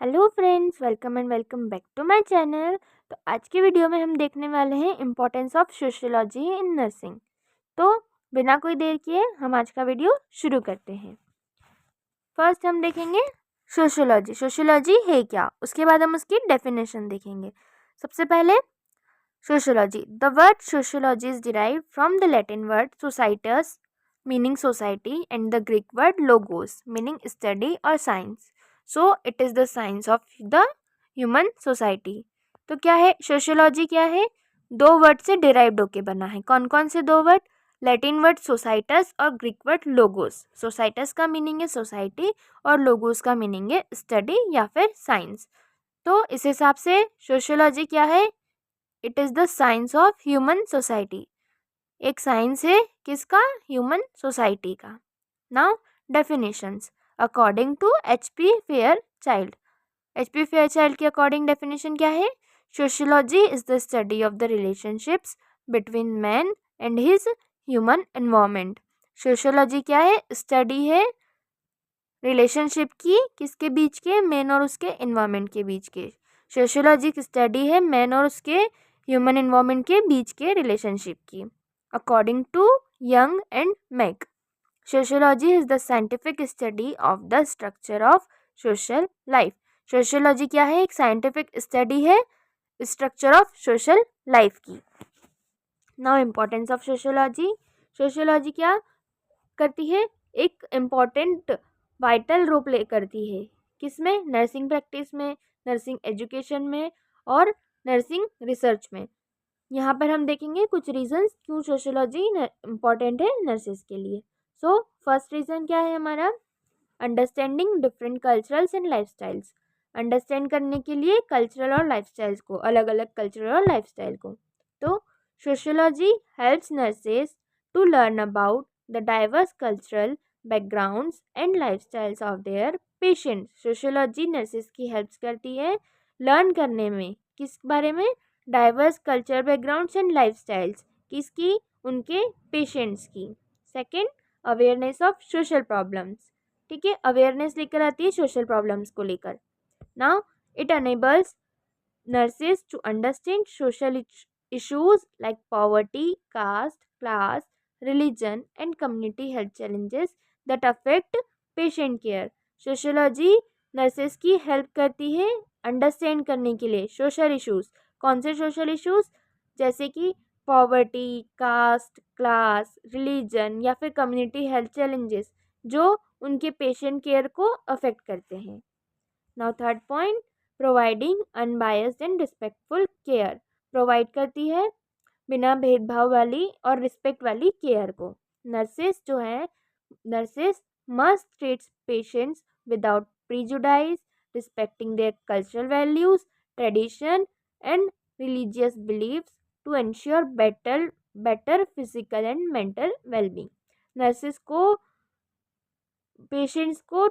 Hello friends, welcome and welcome back to my channel. तो आज के वीडियो में हम देखने वाले हैं importance of sociology in nursing. तो बिना कोई देर किए हम आज का वीडियो शुरू करते हैं। फर्स्ट हम देखेंगे सोशियोलॉजी। सोशियोलॉजी है क्या, उसके बाद हम उसकी डेफिनेशन देखेंगे। सबसे पहले sociology. The word sociology is derived from the Latin word societas meaning society and the Greek word logos meaning study or science. So it is the science of the human society. तो क्या है sociology, क्या है? दो word से derived होके बना है। कौन कौन से दो वर्ड? लैटिन वर्ड सोसाइटस और ग्रीक वर्ड लोगोस। सोसाइटस का मीनिंग है सोसाइटी और लोगोस का मीनिंग है स्टडी या फिर साइंस। तो इस हिसाब से सोशियोलॉजी क्या है? It is the science of human society. एक साइंस है किसका? ह्यूमन सोसाइटी का। Now definitions according to HP Fairchild. HP Fairchild की अकॉर्डिंग डेफिनेशन क्या है? Sociology is the study of the relationships between man and his human environment. Sociology क्या है? Study है रिलेशनशिप की, किसके बीच के? मैन और उसके एनवायरनमेंट के बीच के। सोशियोलॉजी की स्टडी है मैन और उसके ह्यूमन एनवायरनमेंट के बीच के रिलेशनशिप की। According to Young and Mack, sociology is the scientific study of the structure of social life. Sociology क्या है? एक साइंटिफिक स्टडी है स्ट्रक्चर ऑफ सोशल लाइफ की। Now importance of sociology. Sociology क्या करती है? एक इम्पॉर्टेंट वाइटल रोल प्ले करती है किसमें? नर्सिंग प्रैक्टिस में, नर्सिंग एजुकेशन में और नर्सिंग रिसर्च में। यहाँ पर हम देखेंगे कुछ रीजंस क्यों सोशियोलॉजी इम्पॉर्टेंट है नर्सेज के लिए। सो फर्स्ट रीज़न क्या है हमारा? Understanding different culturals and lifestyles. Understand करने के लिए कल्चरल और लाइफस्टाइल्स को, अलग अलग कल्चरल और लाइफस्टाइल को। तो sociology helps nurses to learn about the diverse cultural backgrounds and lifestyles of their patients. Sociology nurses की हेल्प्स करती है लर्न करने में, किस बारे में? Diverse culture backgrounds and lifestyles, किसकी? उनके पेशेंट्स की। Second, awareness of social problems. ठीक है, अवेयरनेस लेकर आती है सोशल प्रॉब्लम्स को लेकर। Now it enables nurses to understand social issues like poverty, caste, class, religion and community health challenges that affect patient care. Sociology nurses की help करती है अंडरस्टैंड करने के लिए सोशल इश्यूज। कौन से सोशल इश्यूज? जैसे कि पॉवर्टी, कास्ट, क्लास, रिलीजन या फिर कम्युनिटी हेल्थ चैलेंजेस जो उनके पेशेंट केयर को अफेक्ट करते हैं। Now third point, providing unbiased and respectful care. Provide करती है बिना भेदभाव वाली और रिस्पेक्ट वाली केयर को। नर्सेस जो है, nurses must treat patients without prejudice, respecting their cultural values, tradition and religious beliefs to ensure better physical and mental wellbeing. Nurses को पेशेंट्स को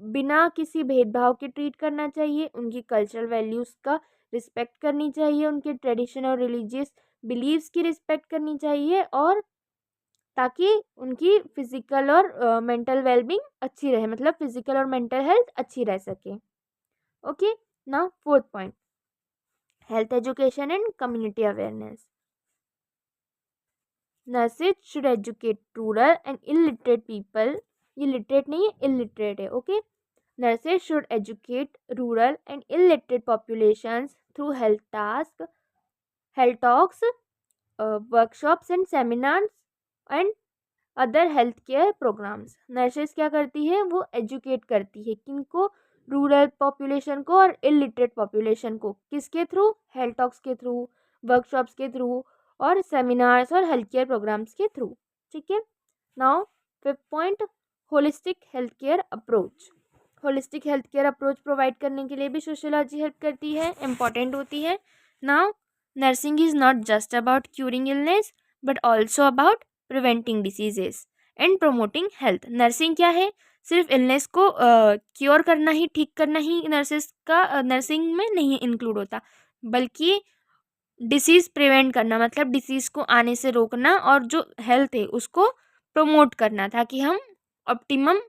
बिना किसी भेदभाव के ट्रीट करना चाहिए, उनकी कल्चरल वैल्यूज़ का रिस्पेक्ट करनी चाहिए, उनके ट्रेडिशन और रिलीजियस बिलीव्स की रिस्पेक्ट करनी चाहिए, और ताकि उनकी फिजिकल और मेंटल वेलबींग अच्छी रहे, मतलब फिजिकल और मेंटल हेल्थ अच्छी रह सके। Okay, now fourth point, health education and community awareness. Nurses should educate rural and illiterate people. ये लिटरेट नहीं है, इलिटरेट है। Okay, nurses should educate rural and illiterate populations through health talks, workshops and seminars and other health care programs. Nurses क्या करती है? वो educate करती है किनको? रूरल पॉपुलेशन को और इलिटरेट पॉपुलेशन को। किसके थ्रू? हेल्थ टॉक्स के थ्रू, वर्कशॉप्स के थ्रू और सेमिनार्स और हेल्थ केयर प्रोग्राम्स के थ्रू। ठीक है, now fifth point, holistic health care approach. Holistic health care approach provide करने के लिए भी सोशियोलॉजी हेल्प करती है, इम्पॉर्टेंट होती है। Now nursing is not just about curing illness but also about preventing diseases and promoting health. Nursing क्या है? सिर्फ इलनेस को क्योर करना ही, ठीक करना ही नर्सेस का नर्सिंग में नहीं इंक्लूड होता, बल्कि डिसीज़ प्रिवेंट करना, मतलब डिसीज़ को आने से रोकना और जो हेल्थ है उसको प्रमोट करना ताकि हम ऑप्टिमम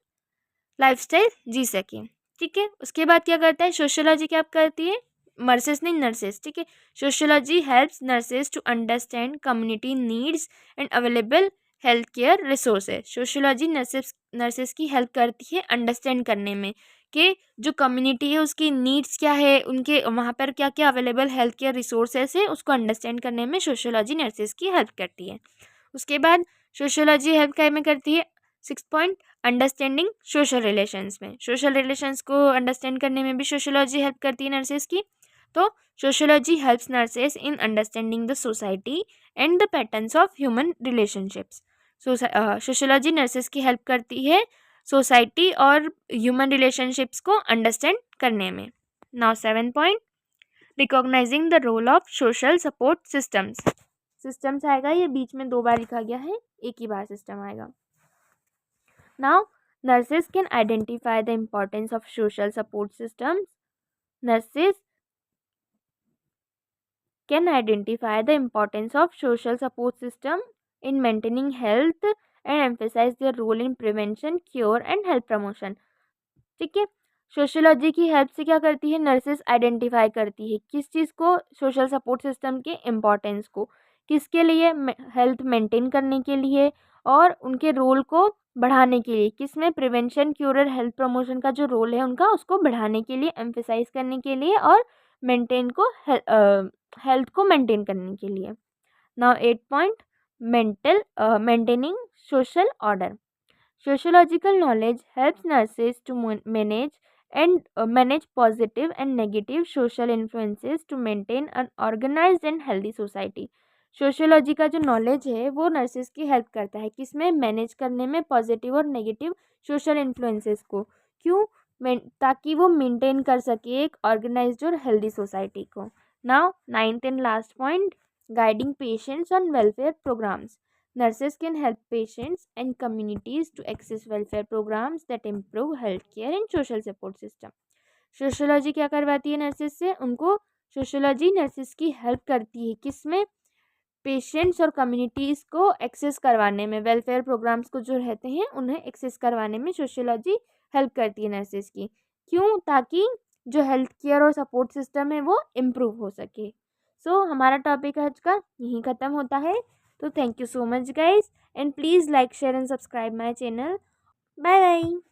लाइफस्टाइल जी सकें। ठीक है। उसके बाद क्या करता है, सोशियोलॉजी क्या करती है, नर्सेस नहीं नर्सेस, ठीक है। Sociology helps nurses to understand community needs and available health care resources. Sociology nurses की हेल्प करती है अंडरस्टैंड करने में कि जो कम्युनिटी है उसकी नीड्स क्या है, उनके वहाँ पर क्या क्या अवेलेबल हेल्थ केयर रिसोर्सेज है, उसको अंडरस्टैंड करने में सोशियोलॉजी नर्सेस की हेल्प करती है। उसके बाद सोशियोलॉजी हेल्प क्या में करती है, 6 पॉइंट अंडरस्टैंडिंग सोशल रिलेशंस में। सोशल रिलेशंस को अंडरस्टैंड करने में भी सोशियोलॉजी हेल्प करती है नर्सेस की। तो sociology helps nurses in understanding the society and the patterns of human relationships. Sociology nurses की हेल्प करती है सोसाइटी और ह्यूमन रिलेशनशिप्स को अंडरस्टैंड करने में। Now 7 point recognizing the role of social support systems आएगा, ये बीच में 2 बार लिखा गया है, एक ही बार सिस्टम आएगा। Now nurses can identify the importance of social support systems. Nurses can identify the importance of social support system in maintaining health and emphasize their role in prevention, cure and health promotion। ठीक है। Sociology की help से क्या करती है, nurses identify करती है किस चीज़ को, सोशल सपोर्ट सिस्टम के इम्पोर्टेंस को, किसके लिए, हेल्थ मेंटेन करने के लिए और उनके रोल को बढ़ाने के लिए, किसमें प्रिवेंशन, क्यूर और हेल्थ प्रमोशन का जो रोल है उनका, उसको बढ़ाने के लिए, एम्फेसाइज करने के लिए और मेंटेन को हेल्थ को मेंटेन करने के लिए। Now 8 point maintaining social order. Sociological knowledge helps nurses to manage positive and negative social influences to maintain an organized and healthy society। Sociology का जो नॉलेज है वो नर्सेस की हेल्प करता है किसमें, मैनेज करने में पॉजिटिव और नेगेटिव सोशल इन्फ्लुएंसेस को। क्यों, ताकि वो मेंटेन कर सके एक ऑर्गेनाइज्ड और हेल्दी सोसाइटी को। Now 9th and last point guiding patients on welfare programs. Nurses can help patients and communities to access welfare programs that improve healthcare and social support system। Sociology क्या करवाती है nurses से, उनको sociology nurses की help करती है किसमें, patients और कम्युनिटीज़ को एक्सेस करवाने में, वेलफेयर प्रोग्राम्स को जो रहते हैं उन्हें एक्सेस करवाने में सोशियोलॉजी हेल्प करती है नर्सेस की। क्यों, ताकि जो हेल्थ केयर और सपोर्ट सिस्टम है वो इम्प्रूव हो सके। सो हमारा टॉपिक आज का यहीं ख़त्म होता है। तो thank you so much guys and please like, share and subscribe my channel. Bye bye.